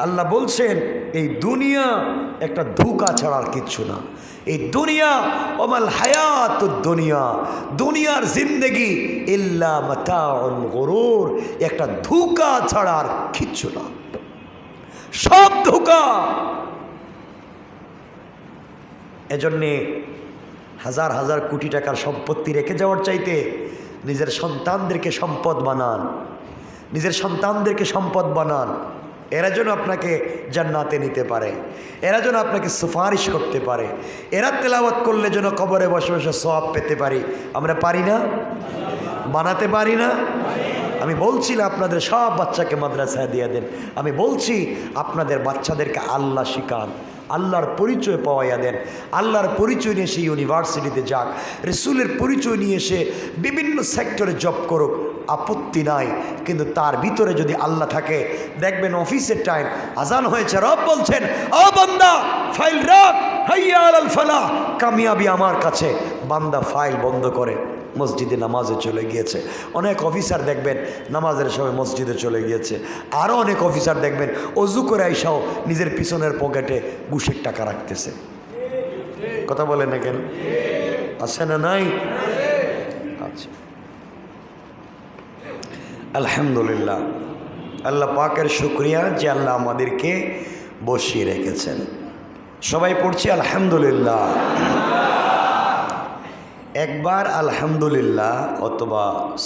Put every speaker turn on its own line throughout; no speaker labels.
আল্লাহ বলছেন এই দুনিয়া একটা ধোঁকা ছাড়ার কিচ্ছু না। এই দুনিয়া ওমাল হায়াতুদ দুনিয়া, দুনিয়ার জিন্দেগি ইল্লা মাতাউল গুরুর, একটা ধোঁকা ছাড়ার কিচ্ছু না, সব ধোঁকা। এজন্যে হাজার হাজার কোটি টাকার সম্পত্তি রেখে যাওয়ার চাইতে নিজের সন্তানদেরকে সম্পদ বানান, নিজের সন্তানদেরকে সম্পদ বানান। এরা যেন আপনাকে জান্নাতে নিতে পারে, এরা যেন আপনাকে সুপারিশ করতে পারে, এরা তেলাওয়াত করলে যেন কবরে বসে বসে সওয়াব পেতে পারি। আমরা পারি না? বানাতে পারি না? আমি বলছি না আপনাদের সব বাচ্চাকে মাদ্রাসায় দিয়ে দেন, আমি বলছি আপনাদের বাচ্চাদেরকে আল্লাহ শিখান, আল্লাহর পরিচয় পাওয়াইয়া দেন। আল্লাহর পরিচয় নিয়ে সে ইউনিভার্সিটিতে যাক, রসুলের পরিচয় নিয়ে এসে বিভিন্ন সেক্টরে জব করুক, আপত্তি নাই। কিন্তু তার ভিতরে যদি আল্লাহ থাকে, দেখবেন অফিসের টাইম, আজান হয়েছে, রব বলছেন ও বান্দা ফাইল রাখ, হাইয়া আলাল ফালাহ, কামিয়াবি আমার কাছে। বান্দা ফাইল বন্ধ করে মসজিদে নামাজে চলে গিয়েছে। অনেক অফিসার দেখবেন নামাজের সময় মসজিদে চলে গিয়েছে। আরও অনেক অফিসার দেখবেন অজু করে আইসাও নিজের পিছনের পকেটে ঘুষের টাকা রাখতেছে। কথা বলে না কেন? আছে না নাই? আচ্ছা, আলহামদুলিল্লাহ, আল্লাহ পাকের শুকরিয়া যে আল্লাহ আমাদেরকে বসিয়ে রেখেছেন। সবাই পড়ছি আলহামদুলিল্লাহ। একবার আলহামদুলিল্লাহ অথবা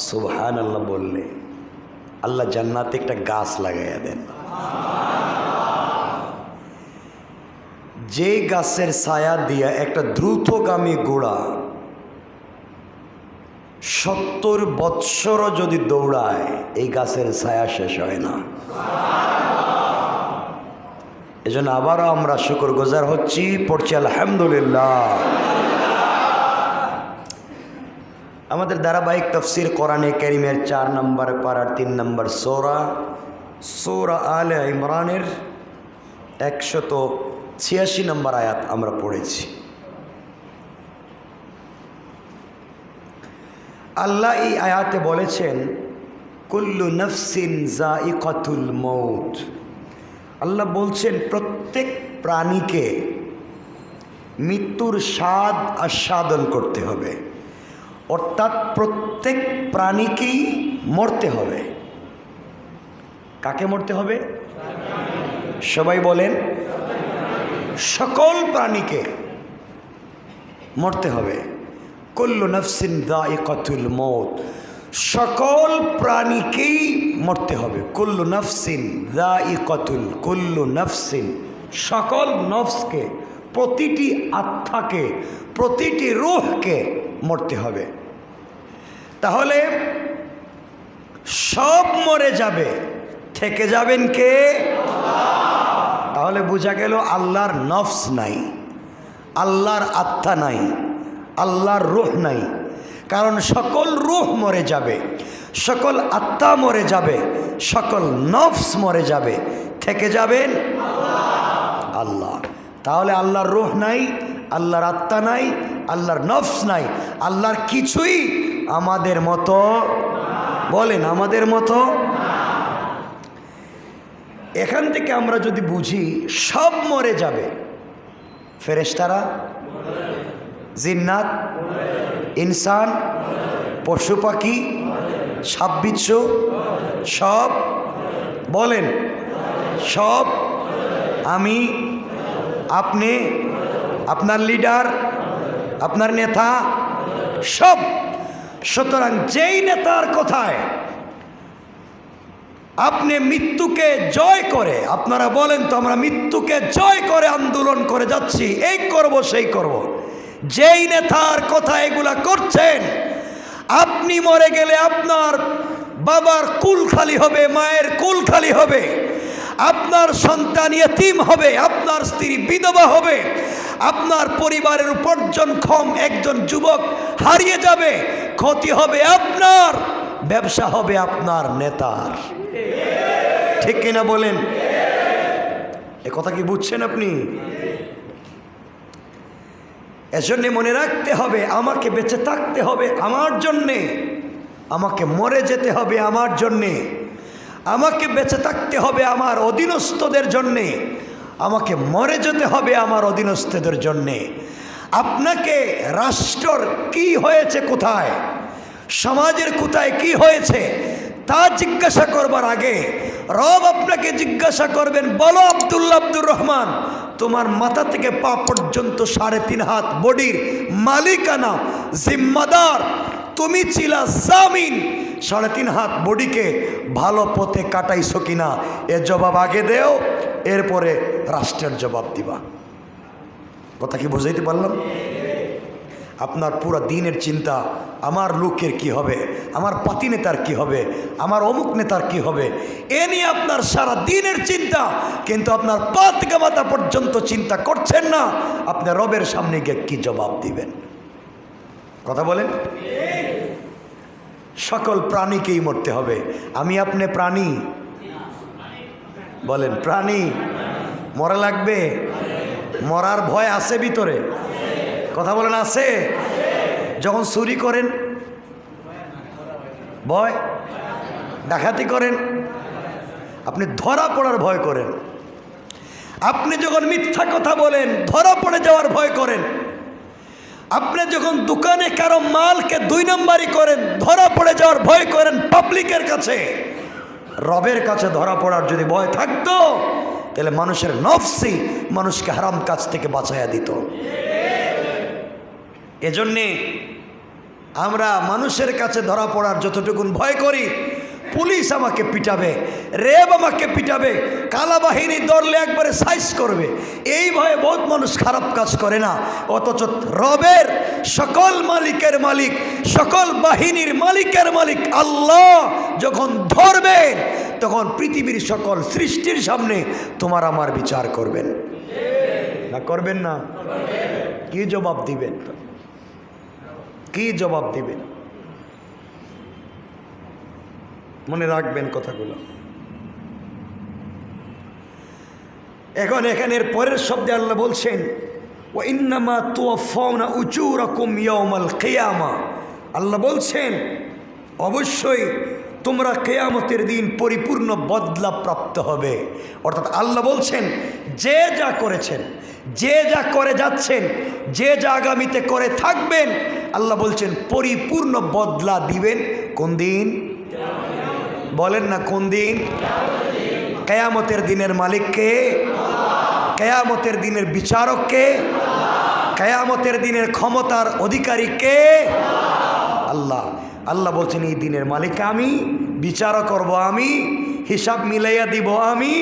সুবহানাল্লাহ বললে আল্লাহ জান্নাতে একটা গাছ লাগাইয়া দেন। যে গাছের ছায়া দিয়া একটা দ্রুতগামী ঘোড়া 70 বৎসরও যদি দৌড়ায়, এই গাছের ছায়া শেষ হয় না। এজন্য আবারও আমরা শুকরগুজার হচ্ছি, পড়ছি আলহামদুলিল্লাহ। আমাদের ধারাবাহিক তাফসীর কোরআনে কারীমের 4 নম্বর পারার 3 নম্বর সূরা আলে ইমরানের 186 নম্বর আয়াত আমরা পড়েছি। আল্লাহ এই আয়াতে বলেছেন কুল্লু নাফসিন যায়িকাতুল মউত। আল্লাহ বলছেন প্রত্যেক প্রাণীকে মৃত্যুর স্বাদ আস্বাদন করতে হবে, অর্থাৎ প্রত্যেক প্রাণীকেই মরতে হবে। কাকে মরতে হবে? সবাই বলেন, সকল প্রাণীকে মরতে হবে। কুল্লু নাফসিন যায়িকাতুল মউত, সকল প্রাণীকেই মরতে হবে। কুল্লু নাফসিন যায়িকাতুল, কুল্লু নাফসিন, সকল নফসকে, প্রতিটি আত্মাকে, প্রতিটি রূহকে মরতে হবে। তাহলে সব মরে যাবে, থেকে যাবেন কে? তাহলে বোঝা গেল আল্লাহর নফস নাই, আল্লাহর আত্মা নাই, আল্লাহর রূহ নাই। কারণ সকল রূহ মরে যাবে, সকল আত্মা মরে যাবে, সকল নফস মরে যাবে, থেকে যাবেন আল্লাহ। তাহলে আল্লাহর রূহ নাই, আল্লাহর আত্মা নাই, আল্লাহর নফস নাই, আল্লাহর কিছুই আমাদের মতো, বলেন আমাদের মতো। এখান থেকে আমরা যদি বুঝি সব মরে যাবে, ফেরেশতারা, জিন্নাত, ইনসান, পশু পাখি, সাপ বিচ্ছু, সব, বলেন সব, আমি, আপনি, আপনার লিডার, আপনার নেতা, সব। সুতরাং যেই নেতার কথায় আপনি মৃত্যুকে জয় করে, আপনারা বলেন তো আমরা মৃত্যুকে জয় করে আন্দোলন করে যাচ্ছি, এই করব সেই করব, যেই নেতার কথা এগুলা করছেন, আপনি মরে গেলে আপনার বাবার কুল খালি হবে, মায়ের কুল খালি হবে, আপনার সন্তান ইয়তীম হবে, আপনার স্ত্রী বিধবা হবে, আপনার পরিবারের উপার্জনক্ষম একজন যুবক হারিয়ে যাবে, ক্ষতি হবে আপনার, ব্যবসা হবে আপনার নেতার। ঠিক কিনা বলেন? এ কথা কি বুঝছেন আপনি? এজন্য মনে রাখতে হবে আমাকে বেঁচে থাকতে হবে আমার জন্যে, আমাকে মরে যেতে হবে আমার জন্যে। আমাকে বেঁচে থাকতে হবে আমার অধীনস্থদের জন্যে, আমাকে মরে যেতে হবে আমার অধীনস্থদের জন্যে। আপনাকে রাষ্ট্রর কি হয়েছে, কোথায় সমাজের কোথায় কি হয়েছে তা জিজ্ঞাসা করবার আগে রব আপনাকে জিজ্ঞাসা করবেন, বলো আব্দুল্লাহ আব্দুর রহমান, তোমার মাথা থেকে পা পর্যন্ত 3.5 হাত বডির মালিকানা জিম্মাদার তুমি ছিলা জামিন, 3.5 হাত বডিকে ভালো পথে কাটাইছো কিনা এ জবাব আগে দেও, এরপরে রাষ্ট্রের জবাব দিবা। কথা কি বুঝাইতে পারলাম? আপনার পুরো দিনের চিন্তা আমার লোকের কি হবে, আমার পাতি নেতার কি হবে, আমার অমুক নেতার কি হবে, এ নিয়ে আপনার সারা দিনের চিন্তা, কিন্তু আপনার পা থেকে মাথা পর্যন্ত চিন্তা করছেন না আপনি রবের সামনে গিয়ে কি জবাব দিবেন। কথা বলেন। সকল প্রাণীকেই মরতে হবে। আমি আপনি প্রাণী, বলেন প্রাণী, মরা লাগবে, মরার ভয় আছে ভিতরে, কথা বলেন আছে। যখন চুরি করেন ভয়, ডাকাতি করেন আপনি ধরা পড়ার ভয় করেন, আপনি যখন মিথ্যা কথা বলেন ধরা পড়ে যাওয়ার ভয় করেন, আপনি যখন দোকানে কারো মালকে 2 নম্বরই করেন ধরা পড়ে যাওয়ার ভয় করেন পাবলিকের কাছে। রবের কাছে ধরা পড়ার যদি ভয় থাকতো তাহলে মানুষের নফসি মানুষকে হারাম কাজ থেকে বাঁচাইয়া দিত। এজন্যে আমরা মানুষের কাছে ধরা পড়ার যতটুকুন ভয় করি, পুলিশ আমাকে পিটাবে, রেব আমাকে পিটাবে, কালা বাহিনী ধরলে একবারে সাইজ করবে, এই ভয়ে বহুত মানুষ খারাপ কাজ করে না। অথচ রবের সকল মালিকের মালিক, সকল বাহিনীর মালিকের মালিক আল্লাহ যখন ধরবেন তখন পৃথিবীর সকল সৃষ্টির সামনে তোমার আমার বিচার করবেন না, করবেন না? কি জবাব দিবেন? কি জবাব দিবেন? মনে রাখবেন কথাগুলো। এখন এখানের পরের শব্দে আল্লাহ বলছেন ওয়া ইন্নামা তুওয়াফাউনা উজুরাকুম ইয়াউমাল কিয়ামা। আল্লাহ বলছেন অবশ্যই তোমরা কিয়ামতের দিন পরিপূর্ণ বদলা প্রাপ্ত হবে। অর্থাৎ আল্লাহ বলছেন যে যা করেছেন, যে যা করে যাচ্ছেন, যে যা আগামীতে করে থাকবেন, আল্লাহ বলছেন পরিপূর্ণ বদলা দিবেন। কোন দিন? বলেন না কোন দিন? কিয়ামতের দিনের মালিক কে? কিয়ামতের দিনের বিচারক কে? কিয়ামতের দিনের ক্ষমতার অধিকারী কে? আল্লাহ। আল্লাহ বলছেন এই দিনের মালিক আমি, বিচারও করব আমি, হিসাব মিলাইয়া দিব আমি,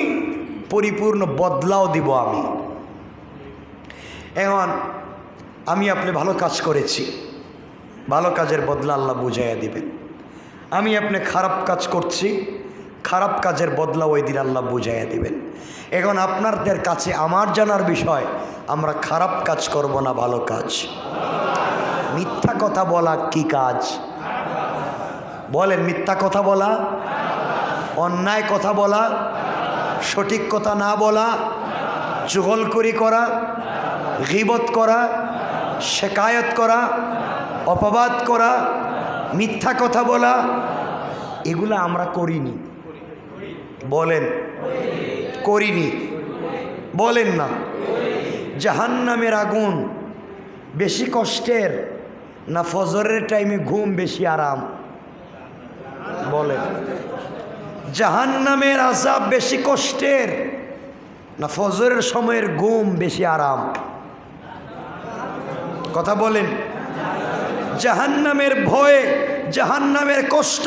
পরিপূর্ণ বদলাও দিব আমি। এখন আমি আপনি ভালো কাজ করেছি, ভালো কাজের বদলা আল্লাহ বুঝাইয়া দিবেন। আমি আপনি খারাপ কাজ করছি, খারাপ কাজের বদলা ওই দিন আল্লাহ বুঝাইয়া দিবেন। এখন আপনাদের কাছে আমার জানার বিষয়, আমরা খারাপ কাজ করব না ভালো কাজ? মিথ্যা কথা বলা কি কাজ? বলেন, মিথ্যা কথা বলা, অন্যায় কথা বলা, সঠিক কথা না বলা, চুগলখড়ি করা, গীবত করা, শিকায়ত করা, অপবাদ করা, মিথ্যা কথা বলা, এগুলো আমরা করিনি। বলেন করিনি? বলেন না। জাহান্নামের আগুন বেশি কষ্টের না ফজরের টাইমে ঘুম বেশি আরাম? বলেন, জাহান্নামের আযাব বেশি কষ্টের না ফজরের সময়ের ঘুম বেশি আরাম? কথা বলেন। জাহান্নামের ভয়ে, জাহান্নামের কষ্ট,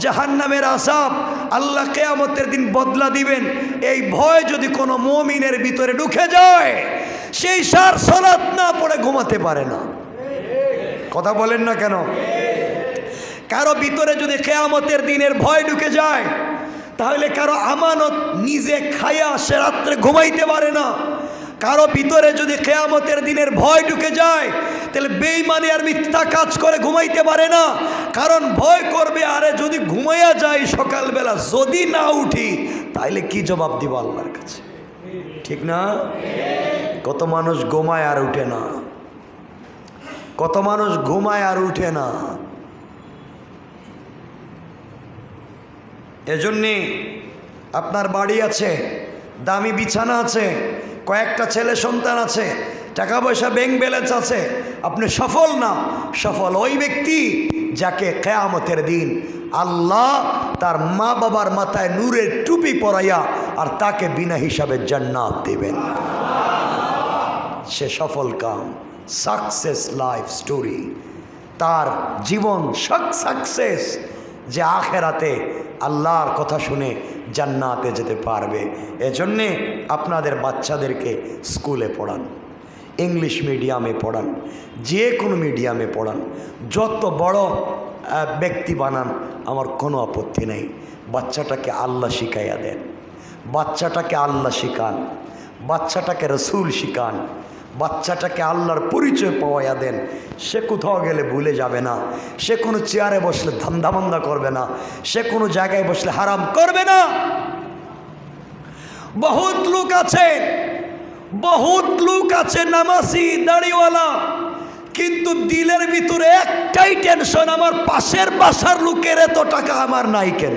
জাহান্নামের আযাব আল্লাহ কিয়ামতের দিন বদলা দিবেন, এই ভয় যদি কোনো মুমিনের ভিতরে ঢুকে যায় সেই সার সালাত না পড়ে ঘুমাতে পারে না। কথা বলেন না কেন? কারো ভিতরে যদি কিয়ামতের দিনের ভয় ঢুকে যায় তাহলে কারো আমানত নিজে খাইয়া সে রাত্রে ঘুমাইতে পারে না। কারো ভিতরে যদি কিয়ামতের দিনের ভয় ঢুকে যায় তাহলে বেঈমানি আর মিথ্যা কাজ করে ঘুমাইতে পারে না, কারণ ভয় করবে আরে যদি ঘুমাইয়া যাই সকালবেলা যদি না উঠি তাইলে কি জবাব দিব আল্লাহর কাছে? ঠিক না? কত মানুষ ঘুমায় আর উঠে না, কত মানুষ ঘুমায় আর উঠে না। এজন্যে আপনার বাড়ি আছে, দামি বিছানা আছে, কয়েকটা ছেলে সন্তান আছে, টাকা পয়সা ব্যাংক ব্যালেন্স আছে, আপনি সফল না। সফল ওই ব্যক্তি যাকে কিয়ামতের দিন আল্লাহ তার মা বাবার মাথায় নূরের টুপি পরাইয়া আর তাকে বিনা হিসাবে জান্নাত দেবেন। সে সফল কাম, সাকসেস লাইফ স্টোরি, তার জীবন সাকসেস, যে আখেরাতে আল্লাহর কথা শুনে জান্নাতে যেতে পারবে। এজন্যে আপনাদের বাচ্চাদেরকে স্কুলে পড়ান, ইংলিশ মিডিয়ামে পড়ান, যে কোনো মিডিয়ামে পড়ান, যত বড় ব্যক্তি বানান, আমার কোনো আপত্তি নেই। বাচ্চাটাকে আল্লাহ শিখাইয়া দেন, বাচ্চাটাকে আল্লাহ শিখান, বাচ্চাটাকে রসুল শিখান, বাচ্চাটাকে আল্লাহর পরিচয় পাওয়াইয়া দেন। সে কোথাও গেলে ভুলে যাবে না, সে কোনো চেয়ারে বসলে ধান্দাবান্দা করবে না, সে কোনো জায়গায় বসলে হারাম করবে না। বহুত লোক আছে নামাজি দাড়িওয়ালা, কিন্তু দিলের ভিতরে একটাই টেনশন, আমার পাশের বাসার লোকের এত টাকা আমার নাই কেন?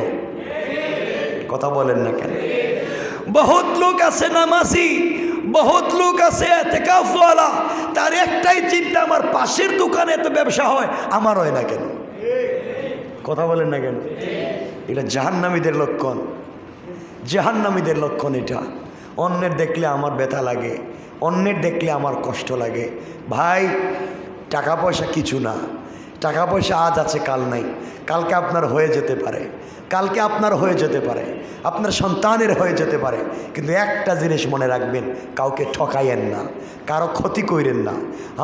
কথা বলেন না কেন? বহুত লোক আছে নামাজি, বহুত লোক আছে এতেকাফওয়ালা, তার একটাই চিন্তা, আমার পাশের দোকানে এত ব্যবসা হয়, আমার হয় না কেন? কথা বলেন না কেন? এটা জাহান্নামীদের লক্ষণ, জাহান্নামীদের লক্ষণ এটা। অন্যের দেখলে আমার ব্যথা লাগে, অন্যের দেখলে আমার কষ্ট লাগে। ভাই, টাকা পয়সা কিছু না, টাকা পয়সা আজ আছে কাল নাই, কালকে আপনার হয়ে যেতে পারে, কালকে আপনার হয়ে যেতে পারে, আপনার সন্তানের হয়ে যেতে পারে। কিন্তু একটা জিনিস মনে রাখবেন, কাউকে ঠকাইয়েন না, কারো ক্ষতি কইরেন না,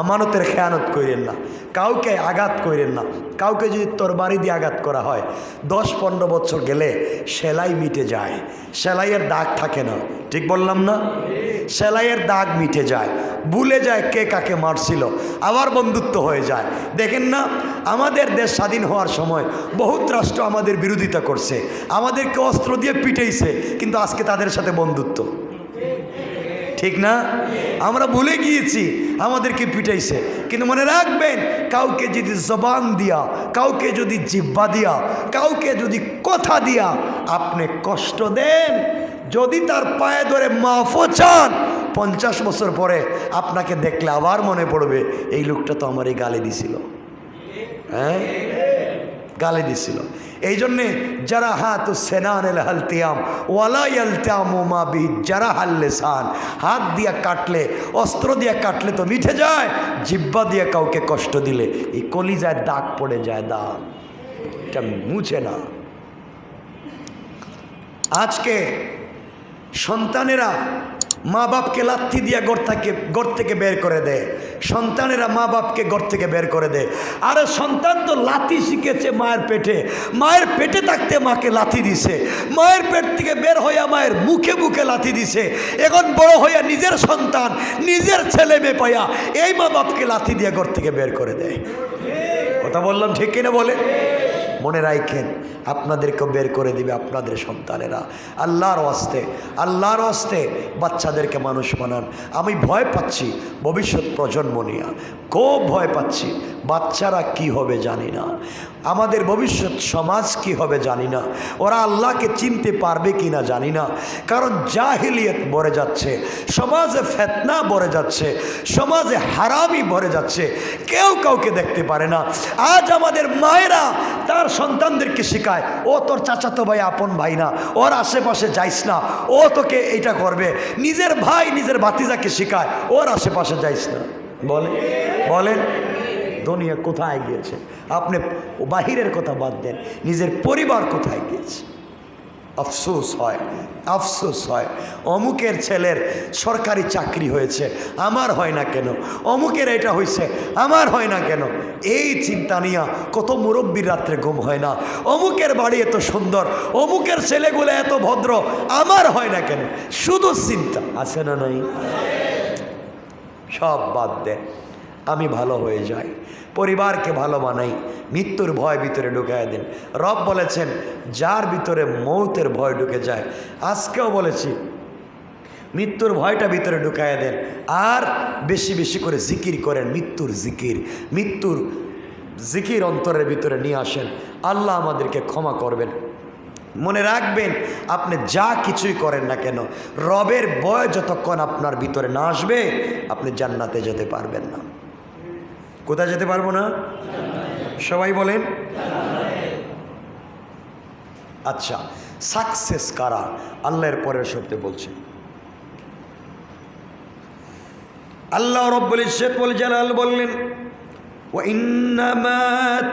আমানতের খেয়ানত কইরেন না, কাউকে আঘাত কইরেন না। কাউকে যদি তরবারি দিয়ে আঘাত করা হয়, 10-15 বছর গেলে সেলাই মিটে যায়, সেলাইয়ের দাগ থাকে না। ঠিক বললাম না? সেলাইয়ের দাগ মিটে যায়, ভুলে যায় কে কাকে মারছিল, আবার বন্ধুত্ব হয়ে যায়। দেখেন না, আমাদের দেশ স্বাধীন হওয়ার সময় বহুত রাষ্ট্র আমাদের বিরোধিতা করছে, আমাদেরকে অস্ত্র দিয়ে পিটাইছে, কিন্তু আজকে তাদের সাথে বন্ধুত্ব। ঠিক না? আমরা ভুলে গিয়েছি আমাদেরকে পিটাইছে। কিন্তু মনে রাখবেন, কাউকে যদি জবান দিয়া, কাউকে যদি জিহ্বা দিয়া, কাউকে যদি কথা দিয়া আপনি কষ্ট দেন, যদি তার পায়ে ধরে মাফও চান, 50 বছর পরে আপনাকে দেখলে আবার মনে পড়বে, এই লোকটা তো আমারই গালি দিছিল, হ্যাঁ গালি দিছিল। এই জন্যে যারা হাত সেনান হালতিয়াম ওয়ালাইয়ালতামা যারা হাল্লেসান, হাত দিয়া কাটলে, অস্ত্র দিয়া কাটলে তো মিঠে যায়, জিব্বা দিয়ে কাউকে কষ্ট দিলে এই কলিজায় দাগ পড়ে যায়, দাগ, এটা মুছে না। আজকে সন্তানেরা মা বাপকে লাথি দিয়ে ঘর থেকে বের করে দেয়, সন্তানেরা মা বাপকে ঘর থেকে বের করে দেয়। আরে সন্তান তো লাথি শিখেছে মায়ের পেটে, মায়ের পেটে থাকতে মাকে লাথি দিছে, মায়ের পেট থেকে বের হইয়া মায়ের মুখে মুখে লাথি দিছে। এখন বড় হইয়া নিজের সন্তান, নিজের ছেলে মেয়ে পাইয়া এই মা বাপকে লাথি দিয়ে ঘর থেকে বের করে দেয়। কথা বললাম ঠিক কিনা বলে? মনে রাখেন, আপনাদেরকেও বের করে দিবে আপনাদের সন্তানেরা। আল্লাহর ওয়াস্তে, আল্লাহর ওয়াস্তে বাচ্চাদেরকে মানুষ বানান। আমি ভয় পাচ্ছি ভবিষ্যৎ প্রজন্ম নিয়ে, খুব ভয় পাচ্ছি। বাচ্চারা কি হবে জানি না, আমাদের ভবিষ্যৎ সমাজ কি হবে জানি না, ওরা আল্লাহকে চিনতে পারবে কি না জানি না। কারণ জাহিলিয়ত ভরে যাচ্ছে, সমাজে ফিতনা ভরে যাচ্ছে, সমাজে হারামি ভরে যাচ্ছে, কেউ কাউকে দেখতে পারে না। আজ আমাদের মায়েরা তার সন্তানদেরকে শেখায়, ও তোর চাচাতো ভাই আপন ভাই না, ওর আশেপাশে যাইস না, ও তোকে এটা করবে। নিজের ভাই নিজের ভাতিজাকে শেখায়, ওর আশেপাশে যাইস না। বলেন দুনিয়া কোথায় গিয়েছে? আপনি বাহিরের কথা বাদ দেন, নিজের পরিবার কোথায় গিয়েছে? আফসোস হয়, আফসোস হয়। অমুকের ছেলের সরকারি চাকরি হয়েছে, আমার হয় না কেন? অমুকের এটা হয়েছে, আমার হয় না কেন? এই চিন্তা নিয়ে কত মুরব্বীর রাত্রে ঘুম হয় না। অমুকের বাড়ি এত সুন্দর, অমুকের ছেলেগুলো এত ভদ্র, আমার হয় না কেন? শুধু চিন্তা, আছে না নাই? সব বাদ দেন, আমি ভালো হয়ে যাই, পরিবারকে ভালো বানাই, মৃত্যুর ভয় ভিতরে ঢুকাই দেন। রব বলেছেন, যার ভিতরে মৌতের ভয় ঢুকে যায়, আজকেও বলেছি, মৃত্যুর ভয়টা ভিতরে ঢুকাই দেন। আর বেশি বেশি করে জিকির করেন, মৃত্যুর জিকির অন্তরের ভিতরে নিয়ে আসেন। আল্লাহ আমাদেরকে ক্ষমা করবেন। মনে রাখবেন, আপনি যা কিছুই করেন না কেন, রবের ভয় যতক্ষণ আপনার ভিতরে না আসবে, আপনি জান্নাতে যেতে পারবেন না। কোথায় যেতে পারবো না? সবাই বলেন। আচ্ছা, সাকসেস কারা? আল্লাহর পরের শব্দে বলছেন, আল্লাহ রব্বুল ইজ্জত ওয়াল জালাল বললেন, ওয়া ইন্নামা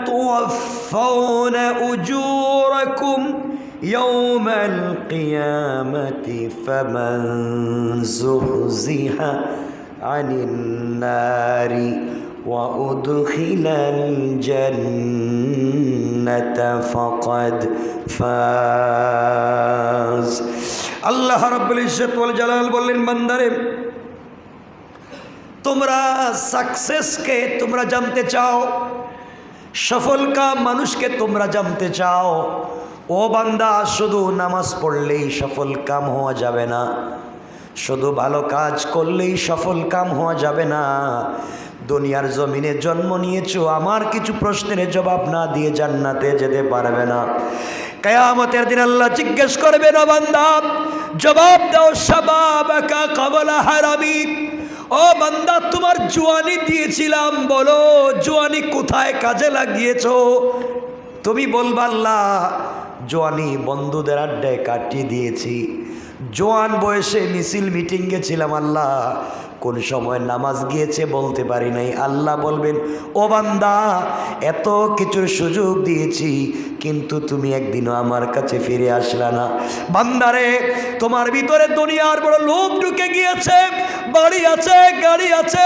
তুওয়াফাউনা উজুরাকুম ইয়াওমাল কিয়ামাতি ফামান যুহজিহা আনিন নারি ওয়া উদখিলাল জান্নাতা ফাকাদ ফাজ। আল্লাহ রব্বুল ইজ্জত ওয়াল জালাল বললেন, বান্দারে, তোমরা সাকসেসকে তোমরা জানতে চাও, সফল কাম মানুষকে তোমরা জানতে চাও। ও বান্দা, শুধু নামাজ পড়লেই সফল কাম হওয়া যাবে না, শুধু ভালো কাজ করলেই সফল কাম হওয়া যাবে না। দুনিয়ার জমিনে জন্ম নিয়েছো, আমার কিছু প্রশ্নের জবাব না দিয়ে জান্নাতে যেতে পারবে না। কিয়ামতের দিন আল্লাহ জিজ্ঞেস করবেন, ও বান্দা, জবাব দাও, শাবাবাকা ক্বাবলা হারামিক। ও বান্দা, তোমার জওয়ানি দিয়েছিলাম, বলো জওয়ানি কোথায় কাজে লাগিয়েছো? তুমি বলবা, আল্লাহ, জওয়ানি বন্ধুদের আড্ডায় কাটিয়ে দিয়েছি, জওয়ান বয়সে মিছিল মিটিং গেছিলাম, আল্লাহ কোন সময় নামাজ গিয়েছে বলতে পারি নাই। আল্লাহ বলবেন, ও বান্দা, এত কিছুর সুযোগ দিয়েছি, কিন্তু তুমি একদিনও আমার কাছে ফিরে আসলা না। বান্দারে, তোমার ভিতরে দুনিয়ার বড় লোভ ঢুকে গিয়েছে, বাড়ি আছে, গাড়ি আছে,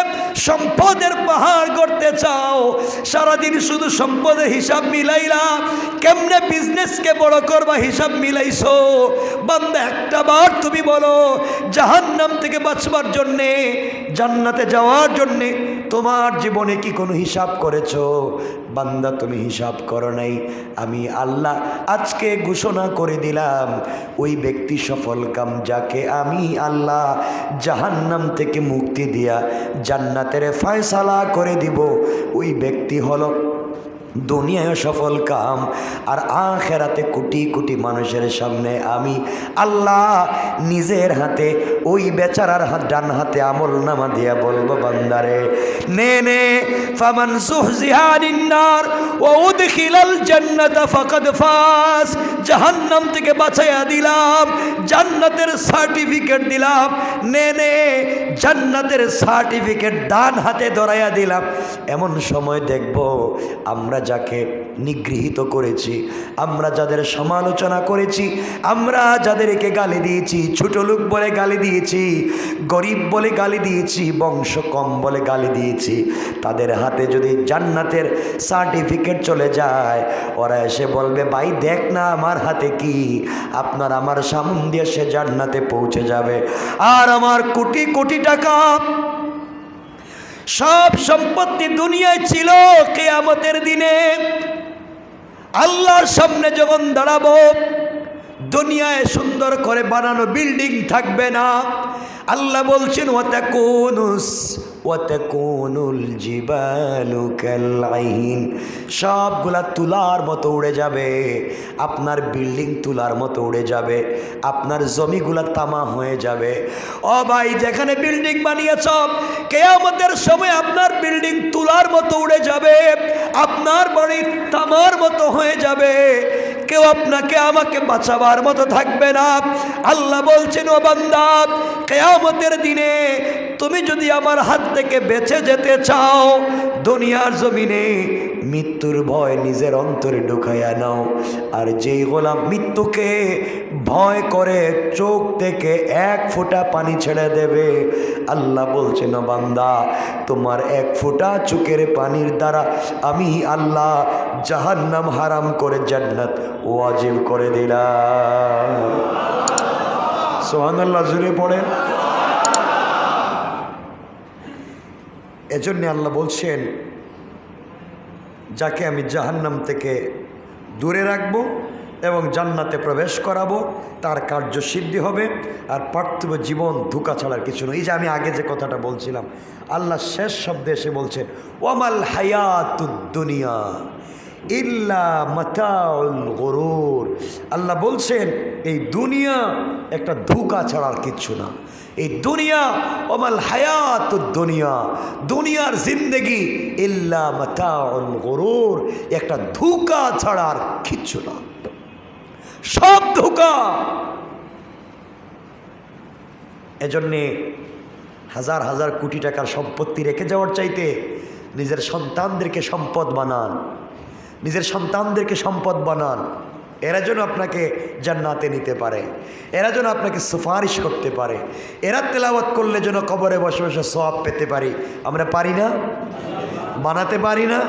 সম্পদের পাহাড় করতে চাও, সারাদিন শুধু সম্পদের হিসাব মিলাইলা, কেমনে বিজনেসকে বড় করবা হিসাব মিলাইছো। বান্দা, একটা বার তুমি বলো, জাহান্নাম থেকে বাঁচবার জন্যে, জান্নাতে যাওয়ার জন্যে তোমার জীবনে কি কোনো হিসাব করেছো? বান্দা, তুমি হিসাব করো নাই। আমি আল্লাহ আজকে ঘোষণা করে দিলাম, ওই ব্যক্তি সফল কাম, যাকে আমি আল্লাহ জাহান্নাম থেকে মুক্তি দিয়া জান্নাতের ফয়সালা করে দিব, ওই ব্যক্তি হলো দুনিয়ায় সফল কাম, আর আখেরাতে কোটি কোটি মানুষের সামনে আমি আল্লাহ নিজের হাতে ওই বেচারার ডান হাতে আমল নামা দিয়া বলবো, বান্দারে, নে নে, ফামান যুহজিহা আনিন নার ওয়া উদখিলাল জান্নাতা ফাকাদ ফাজ। জাহান্নাম থেকে বাঁচাইয়া দিলাম, জান্নাতের সার্টিফিকেট দিলাম, নে নে, জান্নাতের সার্টিফিকেট ডান হাতে ধরাইয়া দিলাম। এমন সময় দেখব, আমরা যাকে নিগৃহীত করেছি, আমরা যাদের সমালোচনা করেছি, আমরা যাদেরকে গালি দিয়েছি, ছোট লোক বলে গালি দিয়েছি, গরিব বলে গালি দিয়েছি, বংশ কম বলে গালি দিয়েছি, তাদের হাতে যদি জান্নাতের সার্টিফিকেট চলে যায়, ওরা এসে বলবে, ভাই দেখ না আমার হাতে কি। আপনার আমার সামনে দিয়ে সে জান্নাতে পৌঁছে যাবে। আর আমার কোটি কোটি টাকা, সব সম্পত্তি দুনিয়ায় ছিল, কিয়ামতের দিনে আল্লাহর সামনে যখন দাঁড়াবো, দুনিয়ায় সুন্দর করে বানানো বিল্ডিং থাকবে না। আল্লাহ বলছেন, ওয়াতাকুনুল জিবালু কাল-আইন, সবগুলা তুলার মতো উড়ে যাবে। আপনার বিল্ডিং তুলার মতো উড়ে যাবে, আপনার জমিগুলা তামা হয়ে যাবে। ও ভাই, যেখানে বিল্ডিং বানিয়েছ, কিয়ামতের সময় আপনার বিল্ডিং তুলার মতো উড়ে যাবে, আপনার বাড়ি তামার মতো হয়ে যাবে, কেউ আপনাকে আমাকে বাঁচাবার মতো থাকবে না। আল্লাহ বলছেন, ও বান্দা, কিয়ামতের দিনে তুমি যদি আমার হাত থেকে বেঁচে যেতে চাও, দুনিয়ার জমিনে মৃত্যুর ভয় নিজের অন্তরে ঢুকাইয়া নাও। আর যেই গোলাম মৃত্যুকে ভয় করে চোখ থেকে এক ফোঁটা পানি ছেড়ে দেবে, আল্লাহ বলছেন, ও বান্দা, তোমার এক ফোঁটা চোখের পানির দ্বারা আমি আল্লাহ জাহান্নাম হারাম করে জান্নাত ওয়াজিব করে দিলাম। সুবহানাল্লাহ, জুড়ে পড়েন। এজন্য আল্লাহ বলছেন, যাকে আমি জাহান্নাম থেকে দূরে রাখব এবং জান্নাতে প্রবেশ করাবো, তার কার্য সিদ্ধি হবে। আর পার্থিব জীবন ধোঁকা ছাড়ার কিছু নয়। এই যে আমি আগে যে কথাটা বলছিলাম, আল্লাহ শেষ শব্দে এসে বলছেন, ওয়ামাল হায়াতুদ দুনিয়া, ইল্লা মাতাউল গুরুর। আল্লাহ বলছেন এই দুনিয়া একটা ধোঁকা ছাড়ার কিচ্ছু না। এই দুনিয়া ওমাল হায়াতুদ দুনিয়া, দুনিয়ার জিন্দেগি ইল্লা মাতাউল গুরুর, একটা ধোঁকা ছাড়ার কিচ্ছু না, সব ধোঁকা। এজন্যে হাজার হাজার কোটি টাকার সম্পত্তি রেখে যাওয়ার চাইতে নিজের সন্তানদেরকে সম্পদ বানান, নিজের সন্তানদেরকে সম্পদ বানান। এরা যেন আপনাকে জান্নাতে নিতে পারে, এরা যেন আপনাকে সুপারিশ করতে পারে, এরা তেলাওয়াত করলে যেন কবরে বসে বসে সওয়াব পেতে পারি। আমরা পারি না? বানাতে পারি না?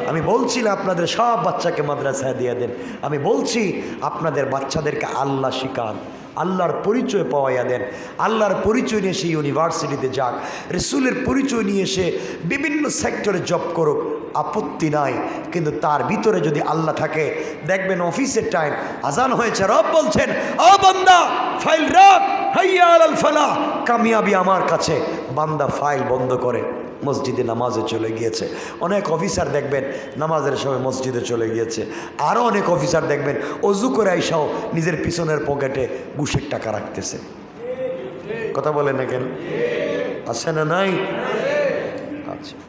আমি বলছি না আপনাদের সব বাচ্চাকে মাদ্রাসায় দিয়ে দেন, আমি বলছি আপনাদের বাচ্চাদেরকে আল্লাহ শিখান, আল্লাহর পরিচয় পাওয়াইয়া দেন। আল্লাহর পরিচয় নিয়ে সে ইউনিভার্সিটিতে যাক, রসুলের পরিচয় নিয়ে সে বিভিন্ন সেক্টরে জব করুক, আপত্তি নাই। কিন্তু তার ভিতরে যদি আল্লাহ থাকে, দেখবেন অফিসের টাইম আজান হয়েছে, রব বলছেন ও বান্দা ফাইল রাখ, হাইয়া আলাল ফালাহ, কামিয়াবি আমার কাছে। বান্দা ফাইল বন্ধ করে মসজিদে নামাজে চলে গিয়েছে। অনেক অফিসার দেখবেন নামাজের সময় মসজিদে চলে গিয়েছে। আরও অনেক অফিসার দেখবেন অজু করে আইসাও নিজের পিছনের পকেটে ঘুষের টাকা রাখতেছে। কথা বলেন না কেন? আছে না নাই? আচ্ছা।